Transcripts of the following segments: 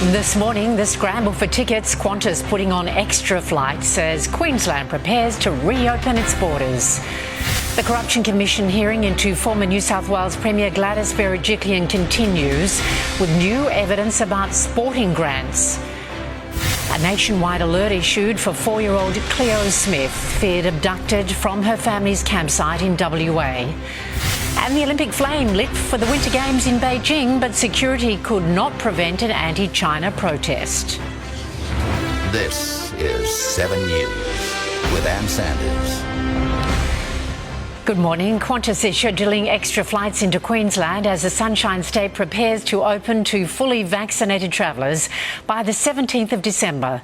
This morning, the scramble for tickets, Qantas putting on extra flights as Queensland prepares to reopen its borders. The Corruption Commission hearing into former New South Wales Premier Gladys Berejiklian continues with new evidence about sporting grants. A nationwide alert issued for 4-year-old Cleo Smith, feared abducted from her family's campsite in WA. And the Olympic flame lit for the Winter Games in Beijing, but security could not prevent an anti-China protest. This is 7 News with Ann Sanders. Good morning. Qantas is scheduling extra flights into Queensland as the Sunshine State prepares to open to fully vaccinated travellers by the 17th of December.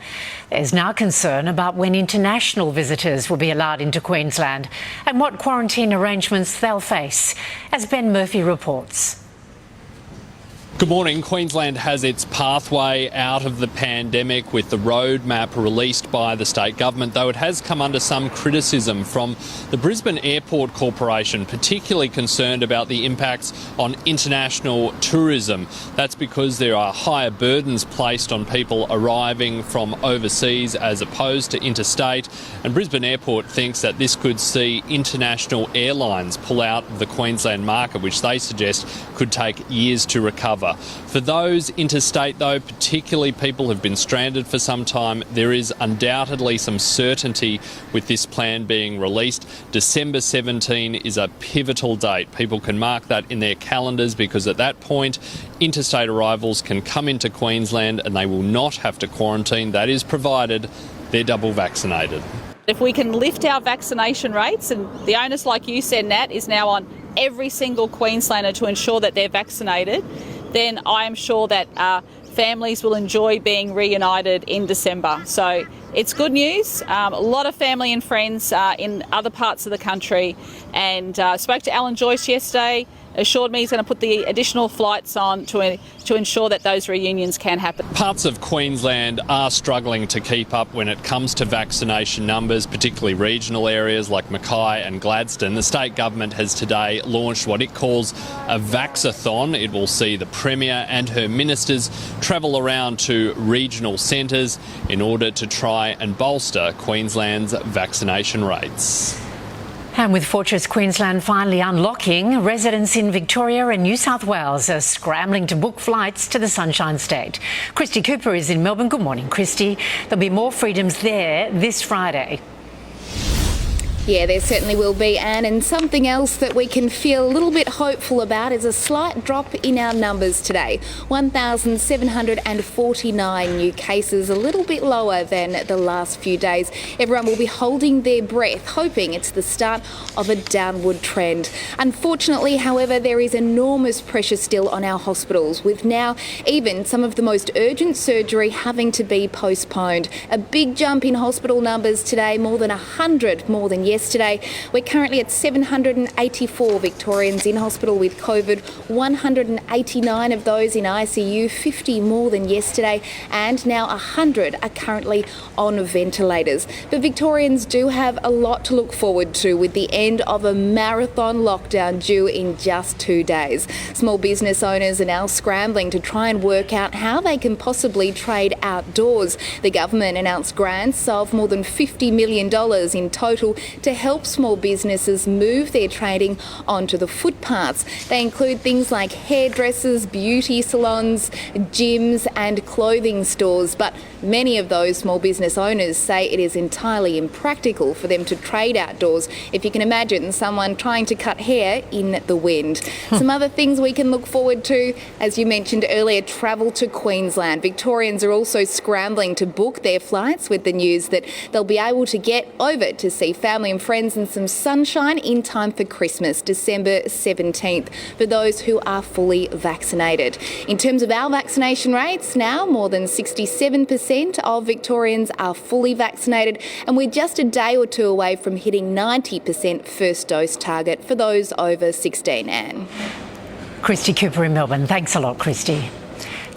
There's now concern about when international visitors will be allowed into Queensland and what quarantine arrangements they'll face, as Ben Murphy reports. Good morning. Queensland has its pathway out of the pandemic with the roadmap released by the state government, though it has come under some criticism from the Brisbane Airport Corporation, particularly concerned about the impacts on international tourism. That's because there are higher burdens placed on people arriving from overseas as opposed to interstate, and Brisbane Airport thinks that this could see international airlines pull out of the Queensland market, which they suggest could take years to recover. For those interstate, though, particularly people who've been stranded for some time, there is undoubtedly some certainty with this plan being released. December 17 is a pivotal date. People can mark that in their calendars because at that point, interstate arrivals can come into Queensland and they will not have to quarantine. That is provided they're double vaccinated. If we can lift our vaccination rates, and the onus, like you said, Nat, is now on every single Queenslander to ensure that they're vaccinated, then I am sure that families will enjoy being reunited in December. So it's good news. A lot of family and friends in other parts of the country, and spoke to Alan Joyce yesterday, assured me he's going to put the additional flights on to ensure that those reunions can happen. Parts of Queensland are struggling to keep up when it comes to vaccination numbers, particularly regional areas like Mackay and Gladstone. The state government has today launched what it calls a Vaxathon. It will see the Premier and her ministers travel around to regional centres in order to try and bolster Queensland's vaccination rates. And with Fortress Queensland finally unlocking, residents in Victoria and New South Wales are scrambling to book flights to the Sunshine State. Christy Cooper is in Melbourne. Good morning, Christy. There'll be more freedoms there this Friday. Yeah, there certainly will be, Anne, and something else that we can feel a little bit hopeful about is a slight drop in our numbers today. 1,749 new cases, a little bit lower than the last few days. Everyone will be holding their breath, hoping it's the start of a downward trend. Unfortunately, however, there is enormous pressure still on our hospitals, with now even some of the most urgent surgery having to be postponed. A big jump in hospital numbers today, more than 100 more than yesterday. We're currently at 784 Victorians in hospital with COVID, 189 of those in ICU, 50 more than yesterday, and now 100 are currently on ventilators. But Victorians do have a lot to look forward to with the end of a marathon lockdown due in just 2 days. Small business owners are now scrambling to try and work out how they can possibly trade outdoors. The government announced grants of more than $50 million in total to help small businesses move their trading onto the footpaths. They include things like hairdressers, beauty salons, gyms and clothing stores. But many of those small business owners say it is entirely impractical for them to trade outdoors. If you can imagine someone trying to cut hair in the wind. Some other things we can look forward to, as you mentioned earlier, travel to Queensland. Victorians are also scrambling to book their flights with the news that they'll be able to get over to see family and friends and some sunshine in time for Christmas, December 17th, for those who are fully vaccinated. In terms of our vaccination rates, now more than 67% of Victorians are fully vaccinated, and we're just a day or two away from hitting 90% first dose target for those over 16, Anne. Christy Cooper in Melbourne. Thanks a lot, Christy.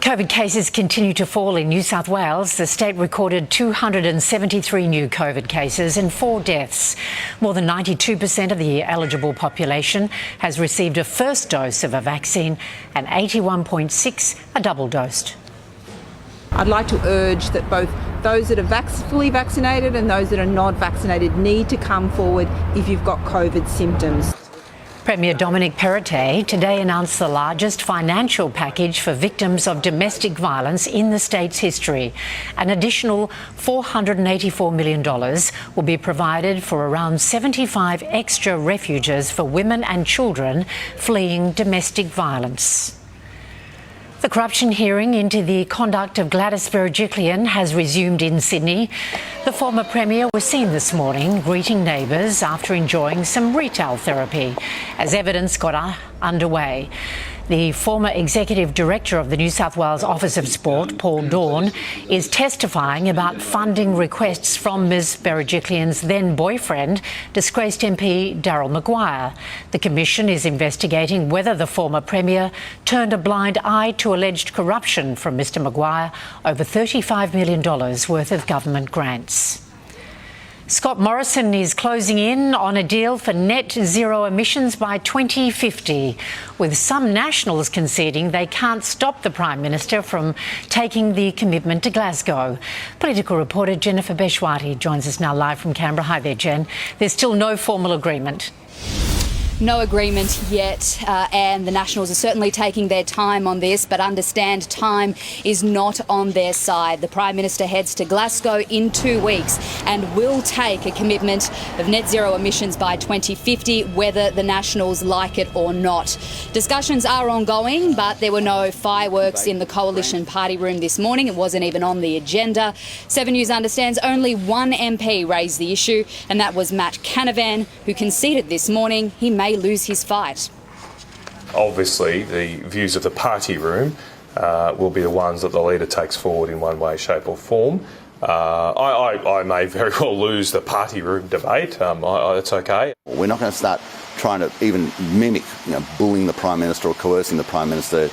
COVID cases continue to fall in New South Wales. The state recorded 273 new COVID cases and 4 deaths. More than 92% of the eligible population has received a first dose of a vaccine and 81.6% are double dosed. I'd like to urge that both those that are fully vaccinated and those that are not vaccinated need to come forward if you've got COVID symptoms. Premier Dominic Perrottet today announced the largest financial package for victims of domestic violence in the state's history. An additional $484 million will be provided for around 75 extra refuges for women and children fleeing domestic violence. The corruption hearing into the conduct of Gladys Berejiklian has resumed in Sydney. The former Premier was seen this morning greeting neighbours after enjoying some retail therapy as evidence got underway. The former Executive Director of the New South Wales Office of Sport, Paul Dawn, is testifying about funding requests from Ms Berejiklian's then-boyfriend, disgraced MP Daryl Maguire. The Commission is investigating whether the former Premier turned a blind eye to alleged corruption from Mr Maguire over $35 million worth of government grants. Scott Morrison is closing in on a deal for net zero emissions by 2050, with some Nationals conceding they can't stop the Prime Minister from taking the commitment to Glasgow. Political reporter Jennifer Beshwati joins us now live from Canberra. Hi there, Jen. There's still no formal agreement. No agreement yet, and the Nationals are certainly taking their time on this, but understand time is not on their side. The Prime Minister heads to Glasgow in 2 weeks and will take a commitment of net zero emissions by 2050, whether the Nationals like it or not. Discussions are ongoing, but there were no fireworks in the Coalition party room this morning. It wasn't even on the agenda. 7 News understands only one MP raised the issue, and that was Matt Canavan, who conceded this morning he may lose his fight. Obviously, the views of the party room will be the ones that the leader takes forward in one way, shape or form. I may very well lose the party room debate. It's okay. We're not going to start trying to even mimic, bullying the Prime Minister or coercing the Prime Minister.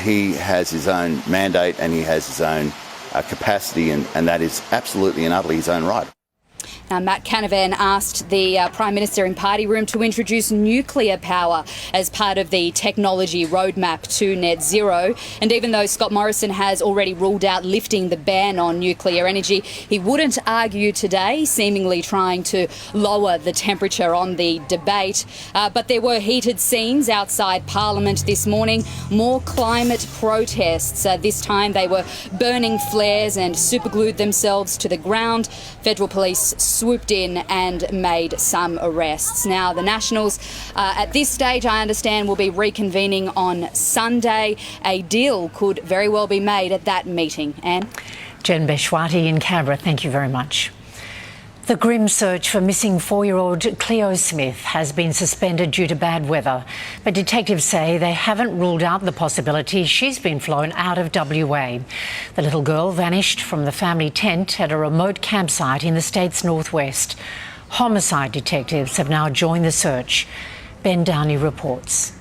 He has his own mandate and he has his own capacity, and that is absolutely and utterly his own right. Now, Matt Canavan asked the Prime Minister in party room to introduce nuclear power as part of the technology roadmap to net zero. And even though Scott Morrison has already ruled out lifting the ban on nuclear energy, he wouldn't argue today, seemingly trying to lower the temperature on the debate. But there were heated scenes outside Parliament this morning, more climate protests. This time they were burning flares and superglued themselves to the ground. Federal police swooped in and made some arrests. Now, the Nationals, at this stage, I understand, will be reconvening on Sunday. A deal could very well be made at that meeting. Anne? Jen Beshwati in Canberra, thank you very much. The grim search for missing 4-year-old Cleo Smith has been suspended due to bad weather, but detectives say they haven't ruled out the possibility she's been flown out of WA. The little girl vanished from the family tent at a remote campsite in the state's northwest. Homicide detectives have now joined the search. Ben Downey reports.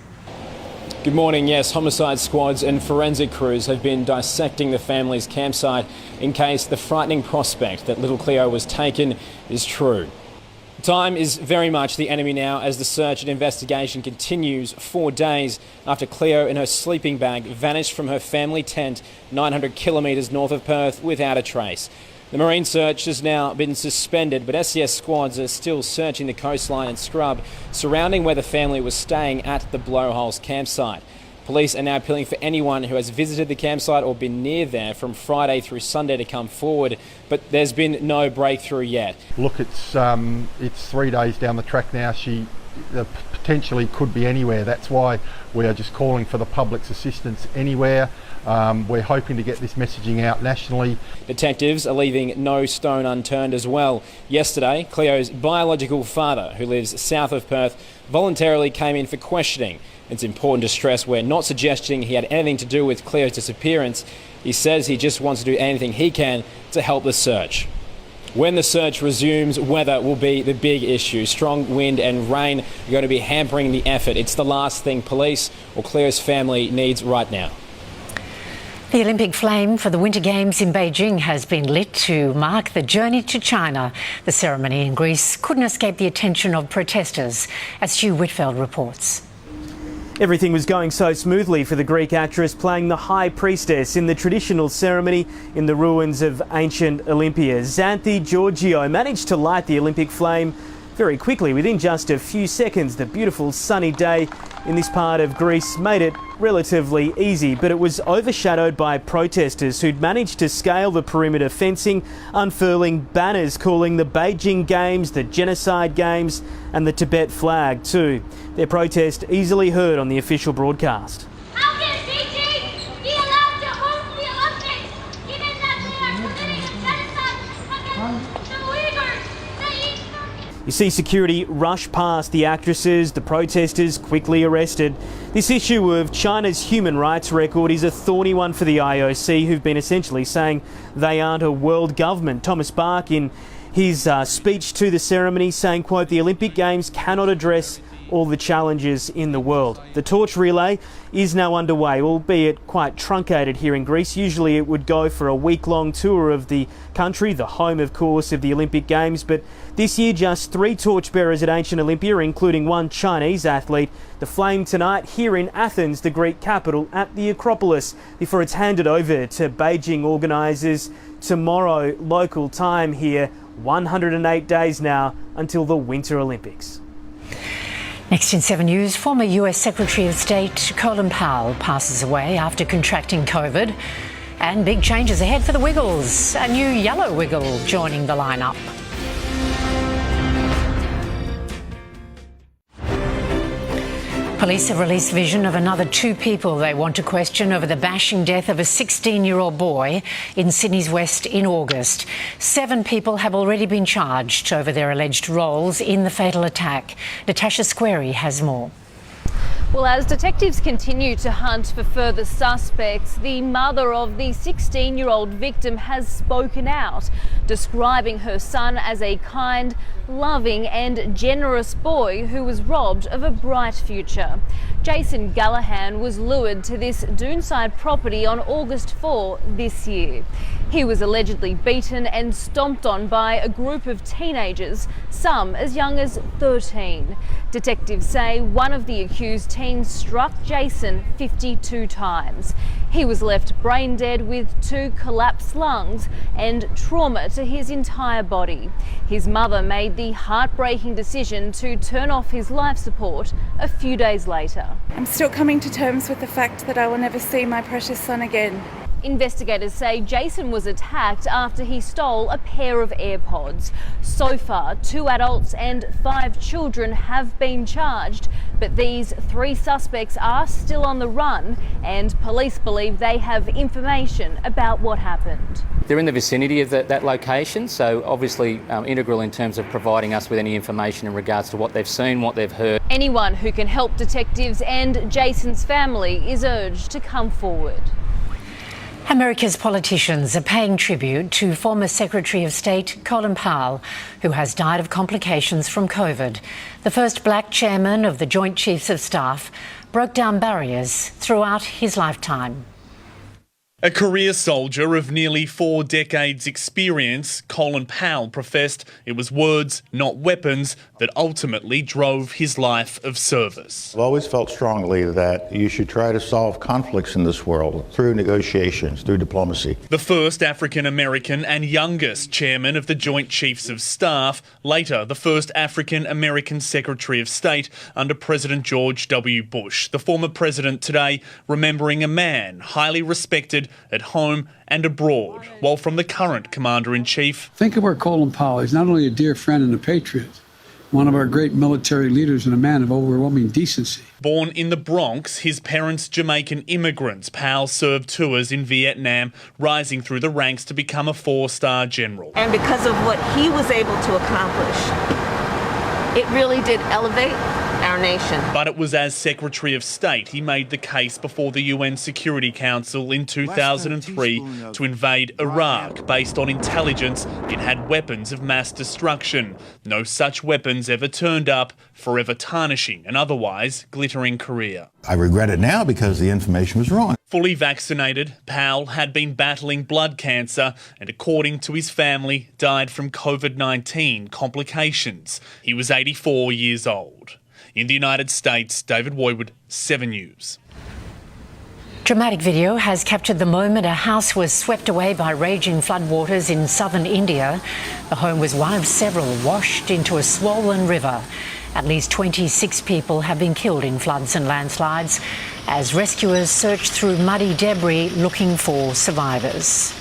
Good morning. Yes, homicide squads and forensic crews have been dissecting the family's campsite in case the frightening prospect that little Cleo was taken is true. Time is very much the enemy now as the search and investigation continues 4 days after Cleo in her sleeping bag vanished from her family tent 900 kilometres north of Perth without a trace. The marine search has now been suspended, but SES squads are still searching the coastline and scrub surrounding where the family was staying at the Blowholes campsite. Police are now appealing for anyone who has visited the campsite or been near there from Friday through Sunday to come forward, but there's been no breakthrough yet. Look, it's 3 days down the track now. She potentially could be anywhere. That's why we are just calling for the public's assistance anywhere. We're hoping to get this messaging out nationally. Detectives are leaving no stone unturned as well. Yesterday, Cleo's biological father, who lives south of Perth, voluntarily came in for questioning. It's important to stress we're not suggesting he had anything to do with Cleo's disappearance. He says he just wants to do anything he can to help the search. When the search resumes, weather will be the big issue. Strong wind and rain are going to be hampering the effort. It's the last thing police or Cleo's family needs right now. The Olympic flame for the Winter Games in Beijing has been lit to mark the journey to China. The ceremony in Greece couldn't escape the attention of protesters, as Stu Whitfeld reports. Everything was going so smoothly for the Greek actress playing the High Priestess in the traditional ceremony in the ruins of ancient Olympia. Xanthi Georgiou managed to light the Olympic flame very quickly. Within just a few seconds, the beautiful sunny day in this part of Greece made it relatively easy, but it was overshadowed by protesters who'd managed to scale the perimeter fencing, unfurling banners calling the Beijing Games the Genocide Games and the Tibet flag too. Their protest easily heard on the official broadcast. How can Beijing be allowed to host the Olympics, given that they are committing a genocide against the Uyghurs? You see security rush past the actresses, the protesters quickly arrested. This issue of China's human rights record is a thorny one for the IOC, who've been essentially saying they aren't a world government. Thomas Bach, in his speech to the ceremony, saying, quote, "The Olympic Games cannot address all the challenges in the world." The torch relay is now underway, albeit quite truncated here in Greece. Usually it would go for a week-long tour of the country, the home, of course, of the Olympic Games. But this year, just 3 torchbearers at ancient Olympia, including 1 Chinese athlete. The flame tonight here in Athens, the Greek capital, at the Acropolis, before it's handed over to Beijing organisers tomorrow, local time here. 108 days now until the Winter Olympics. Next in 7 News, former US Secretary of State Colin Powell passes away after contracting COVID. And big changes ahead for the Wiggles. A new yellow Wiggle joining the lineup. Police have released vision of another 2 people they want to question over the bashing death of a 16-year-old boy in Sydney's West in August. 7 people have already been charged over their alleged roles in the fatal attack. Natasha Squarey has more. Well, as detectives continue to hunt for further suspects, the mother of the 16-year-old victim has spoken out, describing her son as a kind, loving and generous boy who was robbed of a bright future. Jason Gallahan was lured to this Doonside property on August 4 this year. He was allegedly beaten and stomped on by a group of teenagers, some as young as 13. Detectives say one of the accused teens struck Jason 52 times. He was left brain dead with 2 collapsed lungs and trauma to his entire body. His mother made the heartbreaking decision to turn off his life support a few days later. I'm still coming to terms with the fact that I will never see my precious son again. Investigators say Jason was attacked after he stole a pair of AirPods. So far, 2 adults and 5 children have been charged, but these 3 suspects are still on the run, and police believe they have information about what happened. They're in the vicinity of that location, so obviously integral in terms of providing us with any information in regards to what they've seen, what they've heard. Anyone who can help detectives and Jason's family is urged to come forward. America's politicians are paying tribute to former Secretary of State Colin Powell, who has died of complications from COVID. The first black chairman of the Joint Chiefs of Staff broke down barriers throughout his lifetime. A career soldier of nearly 4 decades' experience, Colin Powell professed it was words, not weapons, that ultimately drove his life of service. I've always felt strongly that you should try to solve conflicts in this world through negotiations, through diplomacy. The first African American and youngest chairman of the Joint Chiefs of Staff, later the first African American Secretary of State under President George W. Bush. The former president today remembering a man highly respected at home and abroad, while from the current Commander-in-Chief. Think of our Colin Powell. He's not only a dear friend and a patriot, one of our great military leaders and a man of overwhelming decency. Born in the Bronx, his parents Jamaican immigrants, Powell served tours in Vietnam, rising through the ranks to become a 4-star general. And because of what he was able to accomplish, it really did elevate our nation. But it was as Secretary of State he made the case before the UN Security Council in 2003 to invade Iraq based on intelligence it had weapons of mass destruction. No such weapons ever turned up, forever tarnishing an otherwise glittering career. I regret it now because the information was wrong. Fully vaccinated, Powell had been battling blood cancer and, according to his family, died from COVID-19 complications. He was 84 years old. In the United States, David Woywood, 7 News. Dramatic video has captured the moment a house was swept away by raging floodwaters in southern India. The home was one of several washed into a swollen river. At least 26 people have been killed in floods and landslides as rescuers search through muddy debris looking for survivors.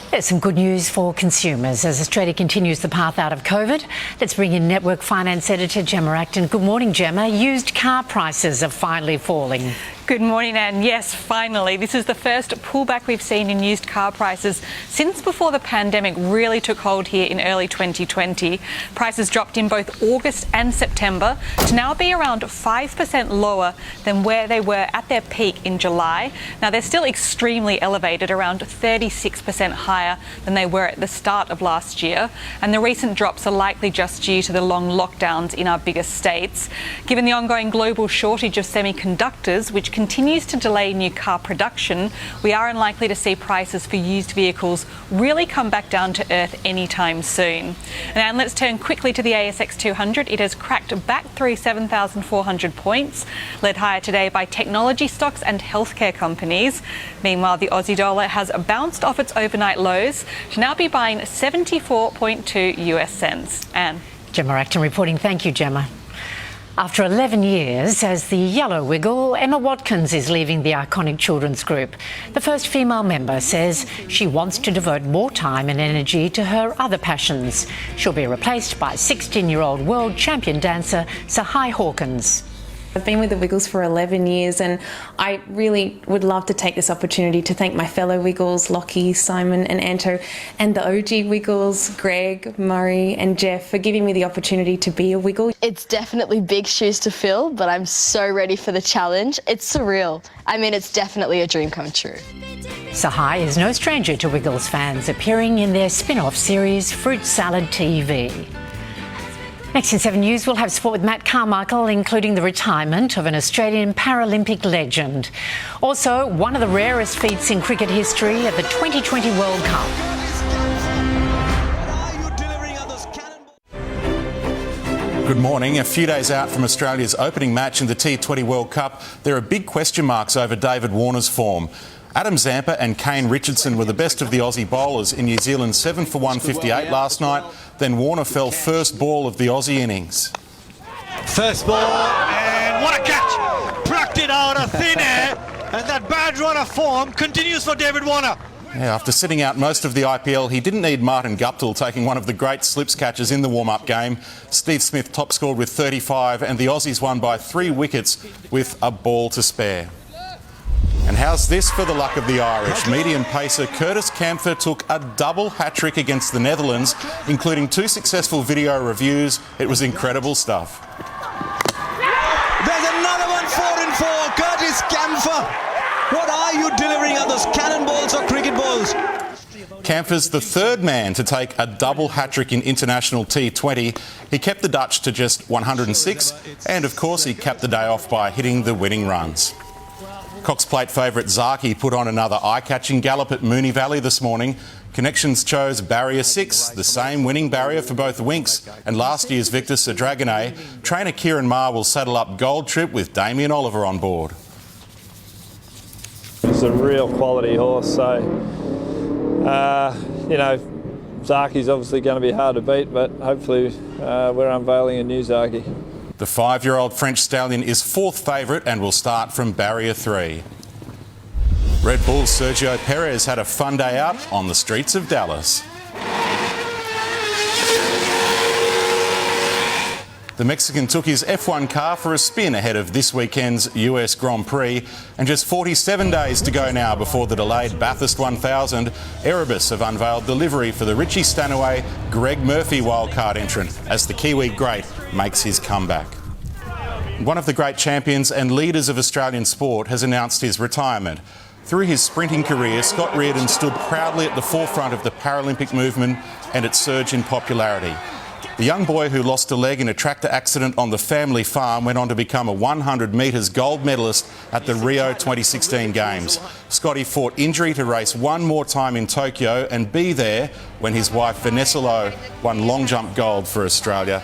There's some good news for consumers as Australia continues the path out of COVID. Let's bring in Network Finance Editor Gemma Acton. Good morning, Gemma. Used car prices are finally falling. Good morning, Anne. Yes, finally. This is the first pullback we've seen in used car prices since before the pandemic really took hold here in early 2020. Prices dropped in both August and September to now be around 5% lower than where they were at their peak in July. Now, they're still extremely elevated, around 36% higher than they were at the start of last year. And the recent drops are likely just due to the long lockdowns in our biggest states. Given the ongoing global shortage of semiconductors, which continues to delay new car production, we are unlikely to see prices for used vehicles really come back down to earth anytime soon. And let's turn quickly to the ASX 200. It has cracked back through 7,400 points, led higher today by technology stocks and healthcare companies. Meanwhile, the Aussie dollar has bounced off its overnight lows to now be buying 74.2 US cents. Anne. Gemma Acton reporting. Thank you, Gemma. After 11 years as the Yellow Wiggle, Emma Watkins is leaving the iconic children's group. The first female member says she wants to devote more time and energy to her other passions. She'll be replaced by 16-year-old world champion dancer Sahai Hawkins. I've been with the Wiggles for 11 years and I really would love to take this opportunity to thank my fellow Wiggles, Lockie, Simon and Anto, and the OG Wiggles, Greg, Murray and Jeff, for giving me the opportunity to be a Wiggle. It's definitely big shoes to fill, but I'm so ready for the challenge. It's surreal. I mean, it's definitely a dream come true. Sahai is no stranger to Wiggles fans, appearing in their spin-off series Fruit Salad TV. Next in 7 News, we'll have sport with Matt Carmichael, including the retirement of an Australian Paralympic legend. Also, one of the rarest feats in cricket history at the 2020 World Cup. Good morning. A few days out from Australia's opening match in the T20 World Cup, there are big question marks over David Warner's form. Adam Zampa and Kane Richardson were the best of the Aussie bowlers in New Zealand's 7 for 158 last night. Then Warner fell first ball of the Aussie innings. First ball, and what a catch! Plucked it out of thin air, and that bad run of form continues for David Warner. Yeah, after sitting out most of the IPL, he didn't need Martin Guptill taking one of the great slips catches in the warm-up game. Steve Smith top scored with 35, and the Aussies won by 3 wickets with a ball to spare. And how's this for the luck of the Irish? Medium pacer Curtis Campher took a double hat-trick against the Netherlands, including 2 successful video reviews. It was incredible stuff. There's another one, 4 and 4. Curtis Campher. What are you delivering? Are those cannonballs or cricket balls? Campher's the third man to take a double hat-trick in international T20. He kept the Dutch to just 106, and of course he capped the day off by hitting the winning runs. Cox Plate favourite Zaki put on another eye-catching gallop at Moonee Valley this morning. Connections chose barrier 6, the same winning barrier for both the Winks and last year's victor Sir Dragonet. Trainer Kieran Maher will saddle up Gold Trip with Damien Oliver on board. He's a real quality horse, so, you know, Zaki's obviously going to be hard to beat, but hopefully we're unveiling a new Zaki. The 5-year-old French stallion is 4th favourite and will start from barrier 3. Red Bull's Sergio Perez had a fun day out on the streets of Dallas. The Mexican took his F1 car for a spin ahead of this weekend's US Grand Prix, and just 47 days to go now before the delayed Bathurst 1000. Erebus have unveiled the livery for the Richie Stanaway Greg Murphy wildcard entrant as the Kiwi great makes his comeback. One of the great champions and leaders of Australian sport has announced his retirement. Through his sprinting career, Scott Reardon stood proudly at the forefront of the Paralympic movement and its surge in popularity. The young boy who lost a leg in a tractor accident on the family farm went on to become a 100 metres gold medalist at the Rio 2016 Games. Scotty fought injury to race one more time in Tokyo and be there when his wife Vanessa Lowe won long jump gold for Australia.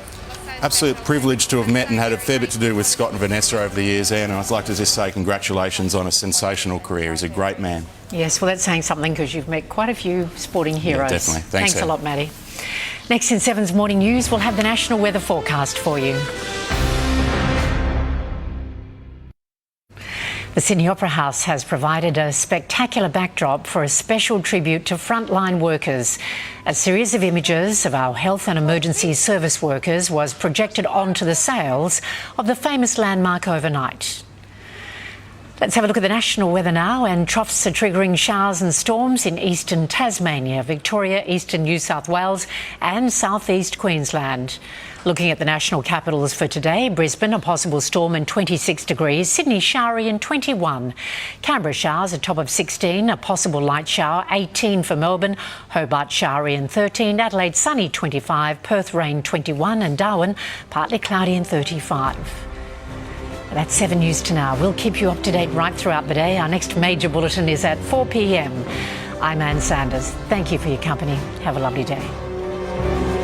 absolute privilege to have met and had a fair bit to do with Scott and Vanessa over the years, and I'd like to just say congratulations on a sensational career. He's a great man. Yes, well, that's saying something because you've met quite a few sporting heroes. Yeah, definitely. Thanks a lot, Maddie. Next in 7's Morning News, we'll have the national weather forecast for you. The Sydney Opera House has provided a spectacular backdrop for a special tribute to frontline workers. A series of images of our health and emergency service workers was projected onto the sails of the famous landmark overnight. Let's have a look at the national weather now, and troughs are triggering showers and storms in eastern Tasmania, Victoria, eastern New South Wales and southeast Queensland. Looking at the national capitals for today, Brisbane, a possible storm and 26 degrees, Sydney showery and 21, Canberra showers, a top of 16, a possible light shower, 18 for Melbourne, Hobart showery and 13, Adelaide sunny 25, Perth rain 21 and Darwin partly cloudy and 35. That's 7 News to now. We'll keep you up to date right throughout the day. Our next major bulletin is at 4 p.m. I'm Ann Sanders. Thank you for your company. Have a lovely day.